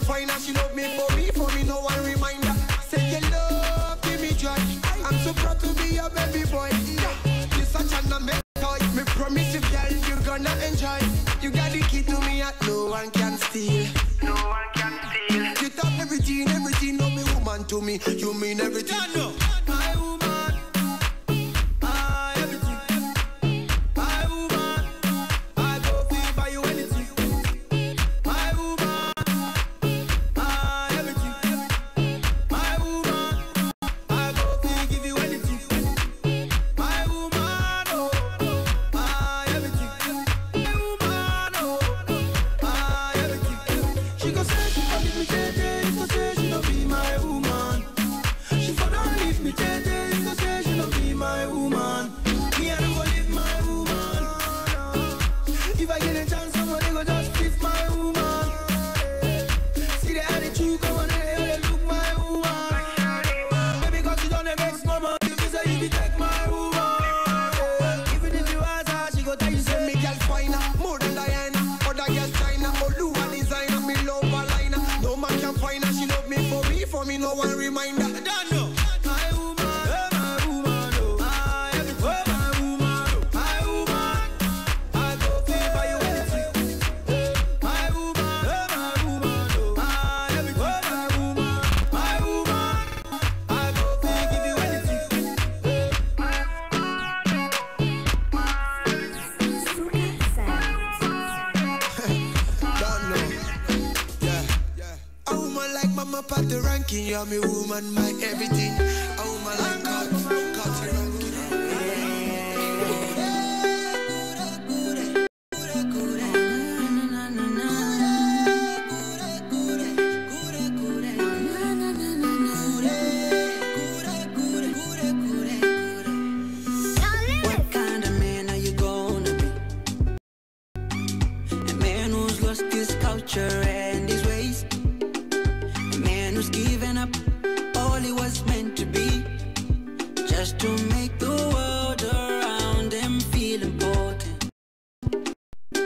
fine and she love me, for me no one reminder. Say your love, give me joy. I'm so proud to be your baby boy. You're such an amazing toy. Me promise you, girl, you're gonna enjoy. You got the key to me and no one can steal. No one can steal. You talk everything, no me woman to me. You mean everything. My woman, everything. My woman, I go feel by you anything. My woman, everything. My woman, I go feel give you anything. My woman, oh, everything. My woman, oh, everything. She go say she gon' leave me today, so say she don't be my woman. She for don't leave me today, so say she don't be my woman. Me I don't go leave my woman. If I get a chance, somebody go just leave my woman. See the attitude, come on, they look my woman. Baby, cause you don't vex mama, if you say if you take my woman. Even if you ask her, she go tell you say me girl finer, more than Diana. Other girls China, Oluwa designer, me love her liner. No man can find her, she love me, for me no one reminder. Don't know. My woman, my woman, oh, everything. My woman, my woman, I go feel by you anything. My woman, oh, everything. My woman, I go feel give you anything. Don't know. Yeah. A woman like Mama Pat the ranking, you're me woman, my everything. A woman like God the ranking. What kind of man are you gonna be? A man who's lost his culture and his ways. A man who's given up all he was meant to be, just to make the world around him feel important.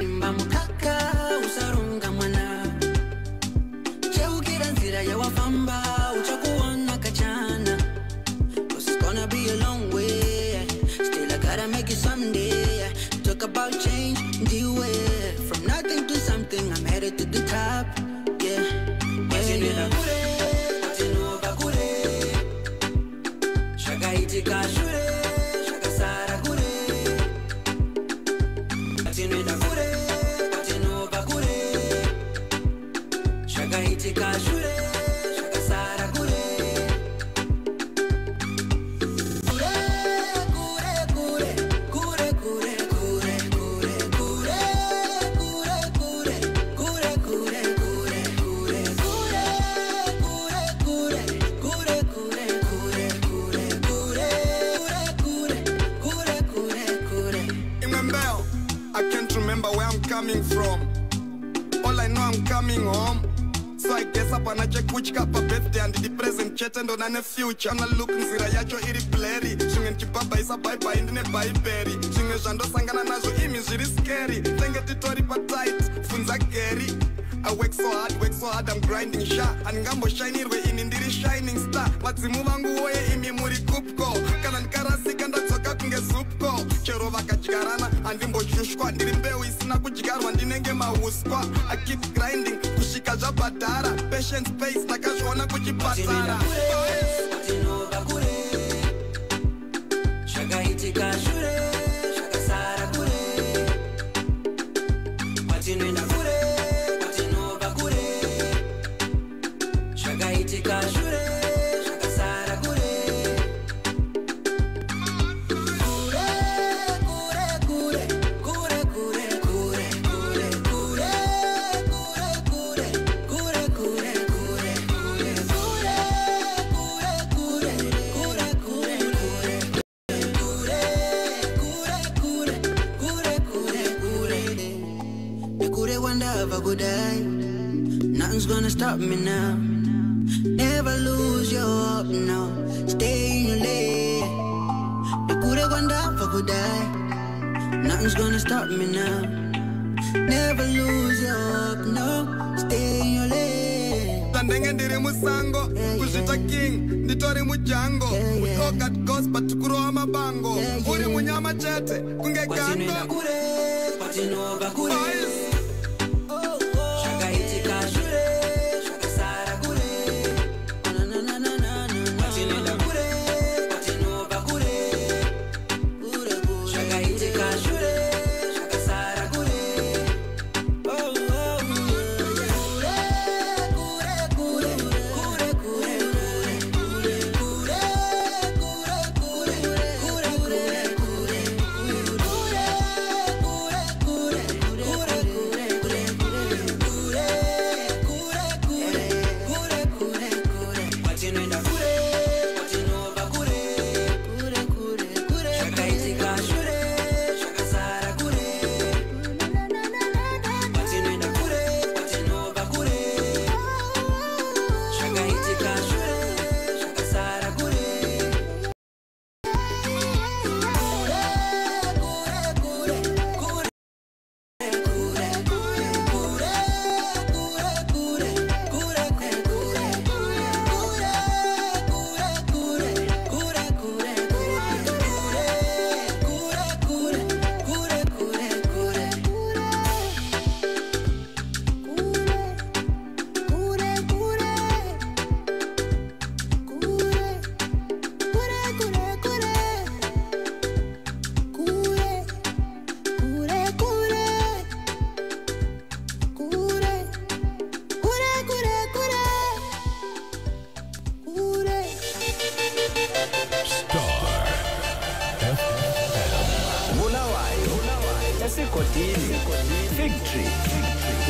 Imba mukaka usarunga mwana, cheugira nzira ya wafamba uchakuona kachana. 'Cause it's gonna be a long way, still I gotta make it someday. Talk about change, deal with from nothing to something, I'm headed to the top. Yeah, Shaka itika shure, shaka sara kure. Atinwenda kure, atinova kure. Shaka itika shure, shaka sara kure. I can't remember where I'm coming from. All I know I'm coming home. So I guess up and I check which cup a birthday and the present chat and on a future. I'm not looking zira yacho iri blurry. Shingen kibaba isa bye bye indine bye berry. Shingen jando sangana nazo image iri scary. Tenge titori pa tight, funza gary. I work so hard, I'm grinding sha. And ngambo shiny we in indiri shining star. Mazimu wangu oye imi muri kupko. Kanan karasi kanda toka kunge supko. Cherova kajigarana, andimbo shushkwa. Ndirimbewi isina kujigarwa, ndinenge mahuskwa. I keep grinding, kushika jabadara. Patience space, nakashwana kujipatara. Atinova kure, shaka itika shure, shaka sara kure. Atinwenda kure, atinova kure. Shaka itika shure, shaka sara kure. Nothing's gonna stop me now. Never lose your hope, no. Stay in your lane. You could've gone down for good die. Nothing's gonna stop me now. Never lose your hope, no. Stay in your lane. Mina ndenge ndiri musango kuzvita king nditori mujango we all got ghosts but kurowa mabango uri munyama chete kunge gango Fig tree,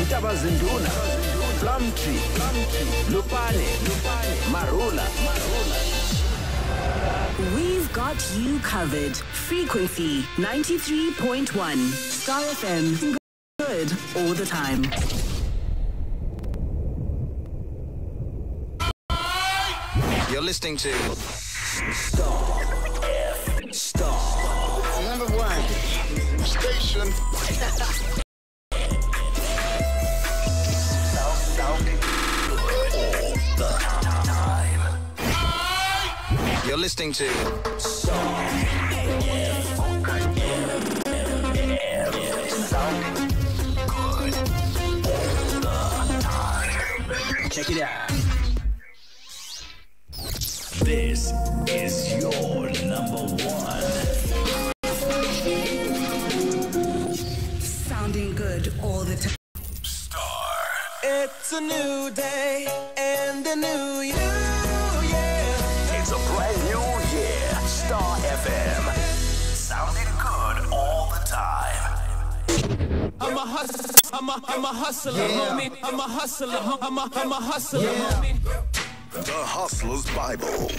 Itabazinduna, plum tree, Lupane, Marula. We've got you covered. Frequency 93.1. Star FM. Good all the time. You're listening to Star F. Star. Number one station. You're listening to Star F. Sounding good all the time. Check it out. This is your number one. Sounding good all the time. Star. It's a new day and a new you, yeah. It's a brand new year. Star FM. Sounding good all the time. I'm a hustler, I'm a hustler, homie. I'm a hustler, I'm a hustler, homie. The Hustler's Bible.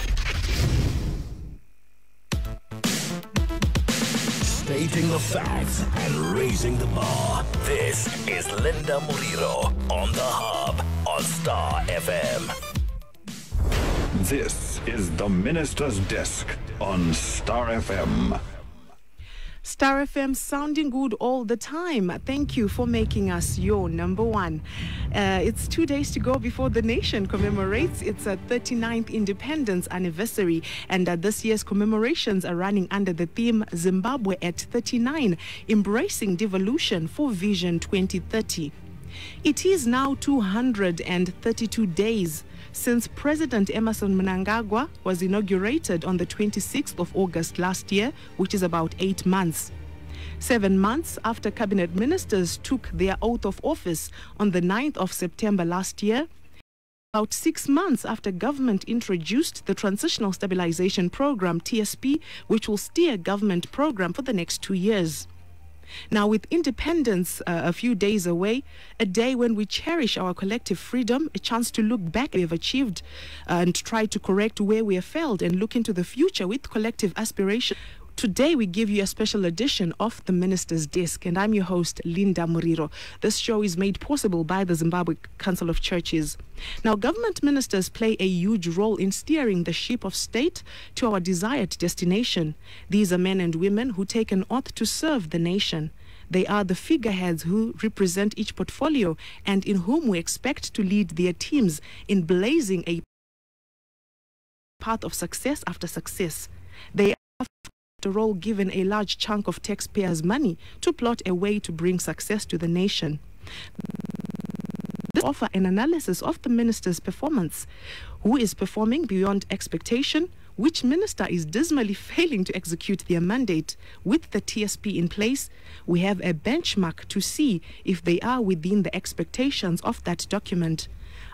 Stating the facts and raising the bar. This is Linda Muriro on The Hub on Star FM. This is the Minister's Desk on Star FM. Star FM sounding good all the time. Thank you for making us your number one. It's 2 days to go before the nation commemorates its 39th independence anniversary. And this year's commemorations are running under the theme Zimbabwe at 39, Embracing Devolution for Vision 2030. It is now 232 days since President Emmerson Mnangagwa was inaugurated on the 26th of August last year, which is about 8 months. 7 months after cabinet ministers took their oath of office on the 9th of September last year, about 6 months after government introduced the Transitional Stabilization Program, TSP, which will steer government program for the next 2 years. Now, with independence a few days away, a day when we cherish our collective freedom, a chance to look back at what we have achieved and try to correct where we have failed and look into the future with collective aspiration. Today, we give you a special edition of the Minister's Desk, and I'm your host, Linda Muriro. This show is made possible by the Zimbabwe Council of Churches. Now, government ministers play a huge role in steering the ship of state to our desired destination. These are men and women who take an oath to serve the nation. They are the figureheads who represent each portfolio and in whom we expect to lead their teams in blazing a path of success after success. They are, after all, given a large chunk of taxpayers' money to plot a way to bring success to the nation. This offer an analysis of the minister's performance. Who is performing beyond expectation? Which minister is dismally failing to execute their mandate? With the TSP in place, we have a benchmark to see if they are within the expectations of that document.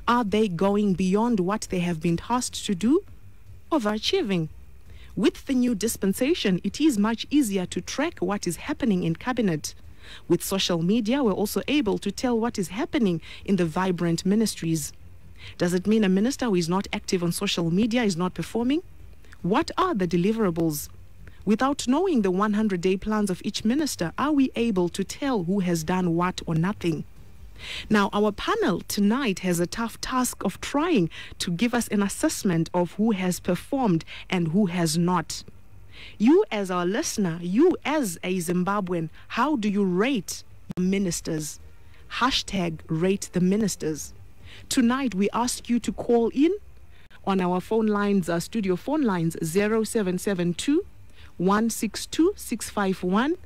Are they going beyond what they have been tasked to do? Overachieving? With the new dispensation, it is much easier to track what is happening in cabinet. With social media, we're also able to tell what is happening in the vibrant ministries. Does it mean a minister who is not active on social media is not performing? What are the deliverables? Without knowing the 100-day plans of each minister, are we able to tell who has done what or nothing? Now, our panel tonight has a tough task of trying to give us an assessment of who has performed and who has not. You as our listener, you as a Zimbabwean, how do you rate the ministers? Hashtag rate the ministers. Tonight, we ask you to call in on our phone lines, studio phone lines, 0772 162 651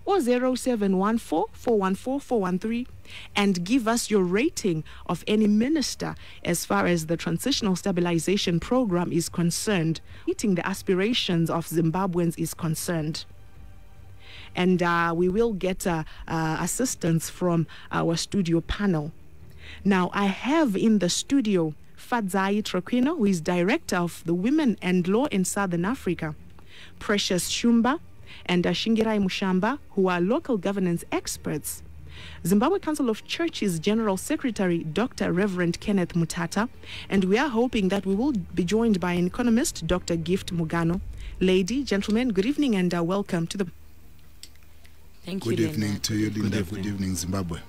or 0714 414 413, and give us your rating of any minister as far as the Transitional Stabilization Program is concerned, meeting the aspirations of Zimbabweans is concerned. And we will get assistance from our studio panel. Now, I have in the studio Fadzai Troquino, who is Director of the Women and Law in Southern Africa, Precious Shumba, and Shingirai Mushamba, who are local governance experts. Zimbabwe Council of Churches General Secretary, Dr. Reverend Kenneth Mutata, and we are hoping that we will be joined by an economist, Dr. Gift Mugano. Lady, gentlemen, good evening and welcome to the... Thank you. Good evening to you, Linda. Good evening, Zimbabwe.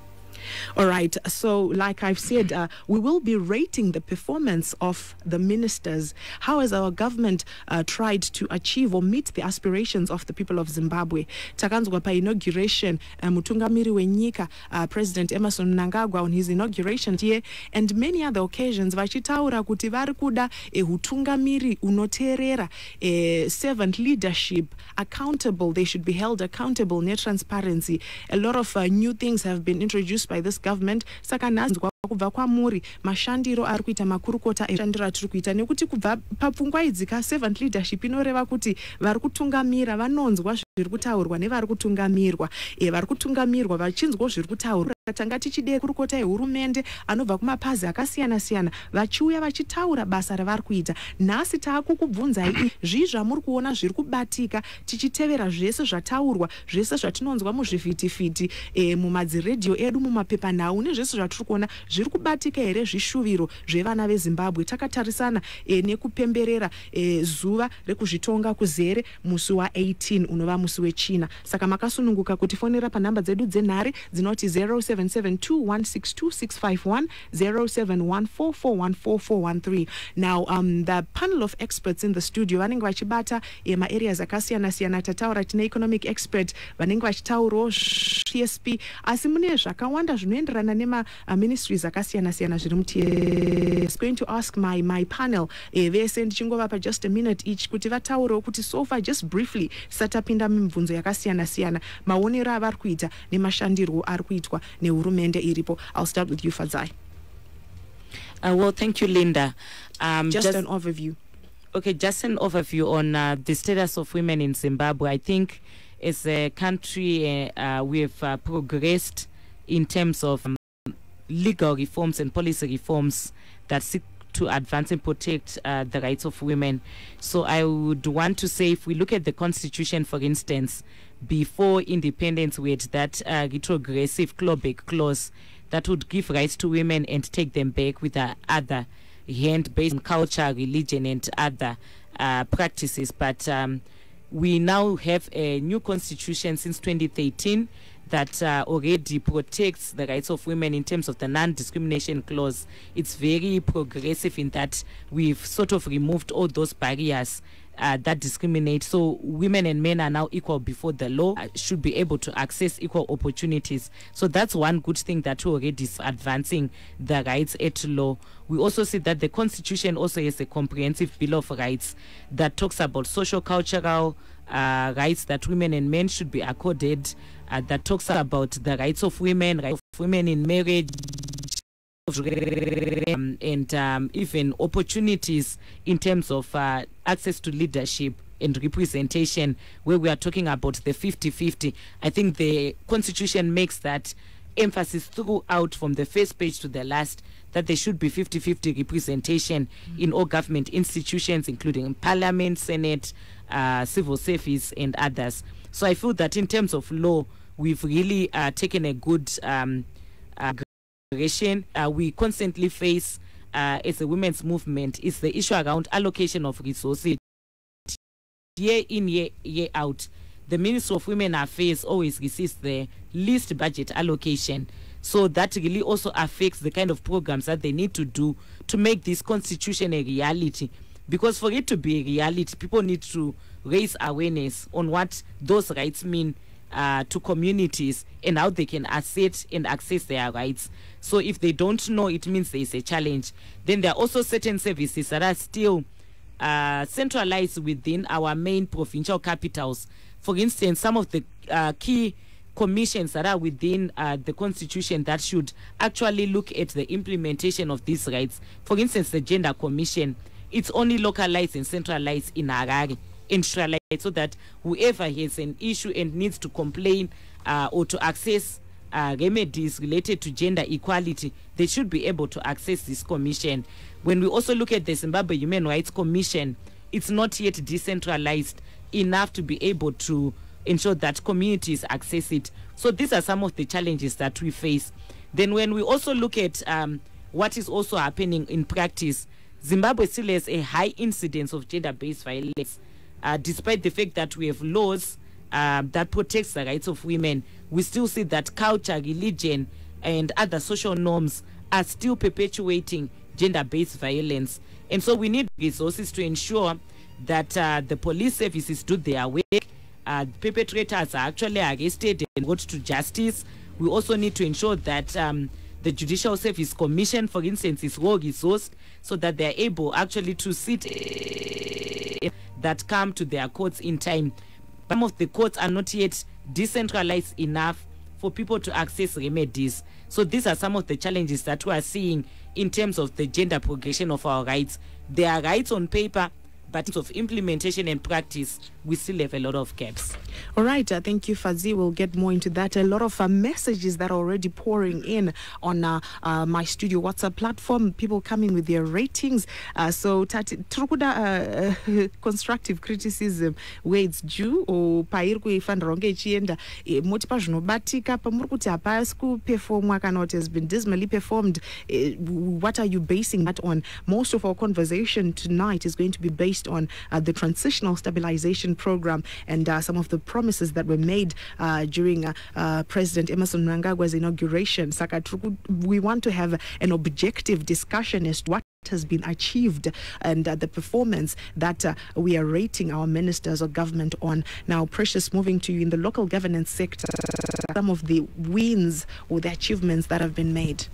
All right, so like I've said, we will be rating the performance of the ministers. How has our government tried to achieve or meet the aspirations of the people of Zimbabwe? Takanzwa pa inauguration, Mutungamiri wenyika, President Emerson Mnangagwa on his inauguration here, and many other occasions, vachitaura kuti vari kuda hutungamiri unoterera, servant leadership, accountable, they should be held accountable, near transparency. A lot of new things have been introduced by this government. Saka nazwa kubva kwamuri mashandiro ari kuita makurukota eshandira tiri kuita nekuti kubva papfungwa idzika servant leadership inoreva kuti vari kutungamira vanonzwa zviri kutaurwa nevari kutungamirwa, vari kutungamirwa vachinzwa zviri kutaurwa. Tanga tichide kurukota ehurumende anobva kumapazi akasiyana siyana vachiuya vachitaura basa ravari kuita. Nhasi taakukubvunzai zvii zvamuri kuona zviri kubatika tichitevera zvese zvataurwa, zvese zvatinonzwa muzvivhitivhiti, mumadziredhiyo edu, mumapepanhau nezvese zvatiri kuona zviri kubatika here zvishuviro zvevana veZimbabwe. Takatarisana nekupemberera zuva rekuzvitonga kuzere musi wa18 unova musi wechina. Saka makasununguka kutifonera panhamba dzedu dzenhare dzinoti 0772162651 0714414413. Now, the panel of experts in the studio vanenge vachibata maareas akasiyana siyana. Tataura tine economic expert vanenge vachitaurawo TSP, asi mune zvakawanda zvinoenderana nema ministries akasiyana siyana zviri mutie. I'm going to ask my panel vese ndichingovapa just a minute each kuti vataurewo kuti so far just briefly satapinda mibvunzo yakasiyana siyana maonero avari kuita nemashandirwo ari kuitwa nehurumende iripo. I'll start with you, Fadzai. Well, thank you, Linda. Just an overview. Okay, just an overview on the status of women in Zimbabwe. I think as a country we've progressed in terms of legal reforms and policy reforms that seek to advance and protect the rights of women. So I would want to say, if we look at the Constitution, for instance, before independence, we had that retrogressive clawback clause that would give rights to women and take them back with other hand based on culture, religion, and other practices. But we now have a new constitution since 2013 that already protects the rights of women in terms of the non-discrimination clause. It's very progressive in that we've sort of removed all those barriers that discriminate. So women and men are now equal before the law, should be able to access equal opportunities. So that's one good thing that we already is advancing the rights at law. We also see that the Constitution also has a comprehensive Bill of Rights that talks about social cultural rights that women and men should be accorded, that talks about the rights of women in marriage, and even opportunities in terms of access to leadership and representation, where we are talking about the 50-50. I think the Constitution makes that emphasis throughout, from the first page to the last, that there should be 50-50 representation in all government institutions, including Parliament, Senate, civil service, and others. So I feel that in terms of law, we've really taken a good direction. We constantly face, as a women's movement, is the issue around allocation of resources. Year in, year out, the Ministry of Women Affairs always receives the least budget allocation. So that really also affects the kind of programs that they need to do to make this constitution a reality. Because for it to be a reality, people need to raise awareness on what those rights mean to communities and how they can assert and access their rights. So if they don't know, it means there is a challenge. Then there are also certain services that are still centralized within our main provincial capitals. For instance, some of the key commissions that are within the Constitution that should actually look at the implementation of these rights. For instance, the Gender Commission, it's only localized and centralized in Harare, so that whoever has an issue and needs to complain or to access remedies related to gender equality, they should be able to access this commission. When we also look at the Zimbabwe Human Rights Commission, it's not yet decentralized enough to be able to ensure that communities access it. So these are some of the challenges that we face. Then when we also look at what is also happening in practice, Zimbabwe still has a high incidence of gender-based violence. Despite the fact that we have laws that protects the rights of women, we still see that culture, religion, and other social norms are still perpetuating gender-based violence. And so we need resources to ensure that the police services do their work, perpetrators are actually arrested and brought to justice. We also need to ensure that the Judicial Service Commission, for instance, is well-resourced so that they are able actually to sit that come to their courts in time. Some of the courts are not yet decentralized enough for people to access remedies. So these are some of the challenges that we are seeing in terms of the gender progression of our rights. There are rights on paper, but in terms of implementation and practice, we still have a lot of gaps. All right, thank you, Fazi. We'll get more into that. A lot of messages that are already pouring in on my studio WhatsApp platform, people coming with their ratings. So, Trukuda, constructive criticism, where it's due, or Pairku Fandaronge Chienda, Motipajuno Batika, Pamurkuti Apasku, perform work and what has been dismally performed. What are you basing that on? Most of our conversation tonight is going to be based on the Transitional Stabilization Program and some of the promises that were made during President Emmerson Mnangagwa's inauguration. We want to have an objective discussion as to what has been achieved and the performance that we are rating our ministers or government on. Now, Precious, moving to you in the local governance sector, some of the wins or the achievements that have been made.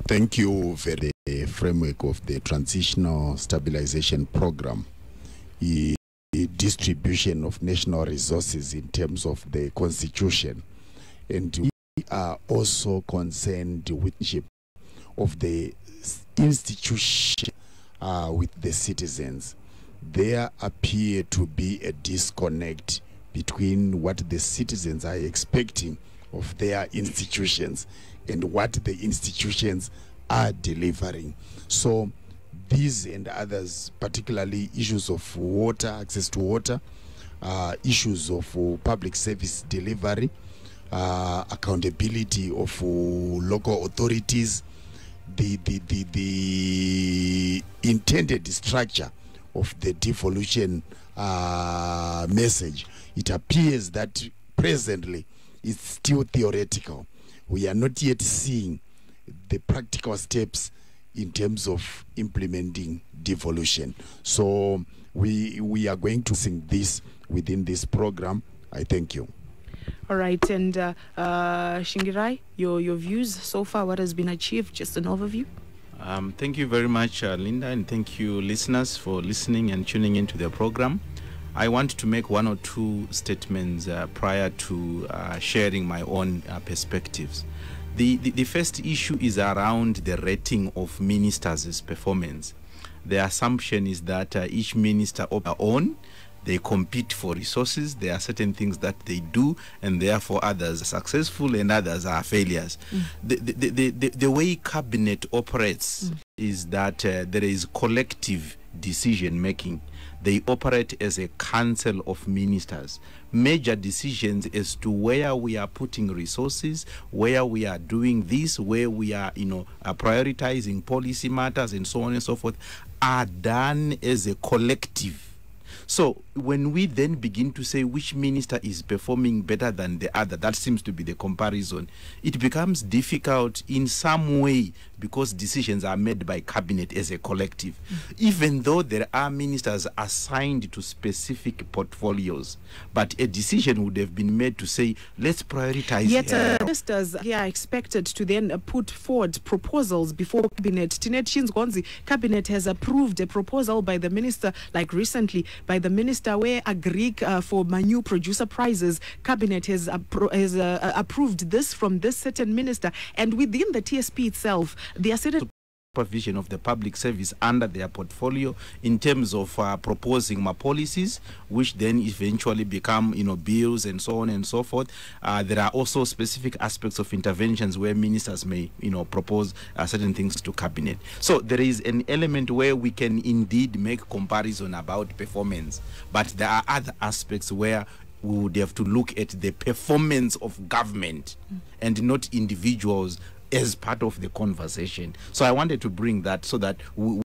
Thank you for the framework of the Transitional Stabilization Program. The distribution of national resources in terms of the Constitution, and we are also concerned with of the institution with the citizens. There appear to be a disconnect between what the citizens are expecting of their institutions and what the institutions are delivering. So these and others, particularly issues of water, access to water, issues of public service delivery, accountability of local authorities, the intended structure of the devolution message, it appears that presently it's still theoretical. We are not yet seeing the practical steps in terms of implementing devolution. So we are going to sing this within this program. I thank you. All right, and Shingirai, your views so far, what has been achieved, just an overview? Thank you very much, Linda, and thank you, listeners, for listening and tuning into the program. I want to make one or two statements prior to sharing my own perspectives. The first issue is around the rating of ministers' performance. The assumption is that each minister of their own, they compete for resources. There are certain things that they do, and therefore others are successful and others are failures. The way cabinet operates is that there is collective decision making. They operate as a council of ministers. Major decisions as to where we are putting resources, where we are doing this, where we are, prioritizing policy matters and so on and so forth, are done as a collective. So when we then begin to say which minister is performing better than the other, that seems to be the comparison. It becomes difficult in some way because decisions are made by cabinet as a collective. Even though there are ministers assigned to specific portfolios, but a decision would have been made to say, let's prioritize. Yet ministers are expected to then put forward proposals before cabinet. Tinette Shinzgonzi, cabinet has approved a proposal by the minister, like recently, by the minister where Agric for Manu producer prizes, cabinet has approved this from this certain minister, and within the TSP itself, there are certain supervision of the public service under their portfolio in terms of proposing policies, which then eventually become bills and so on and so forth. There are also specific aspects of interventions where ministers may propose certain things to cabinet. So there is an element where we can indeed make comparison about performance, but there are other aspects where we would have to look at the performance of government and not individuals as part of the conversation. So I wanted to bring that so that we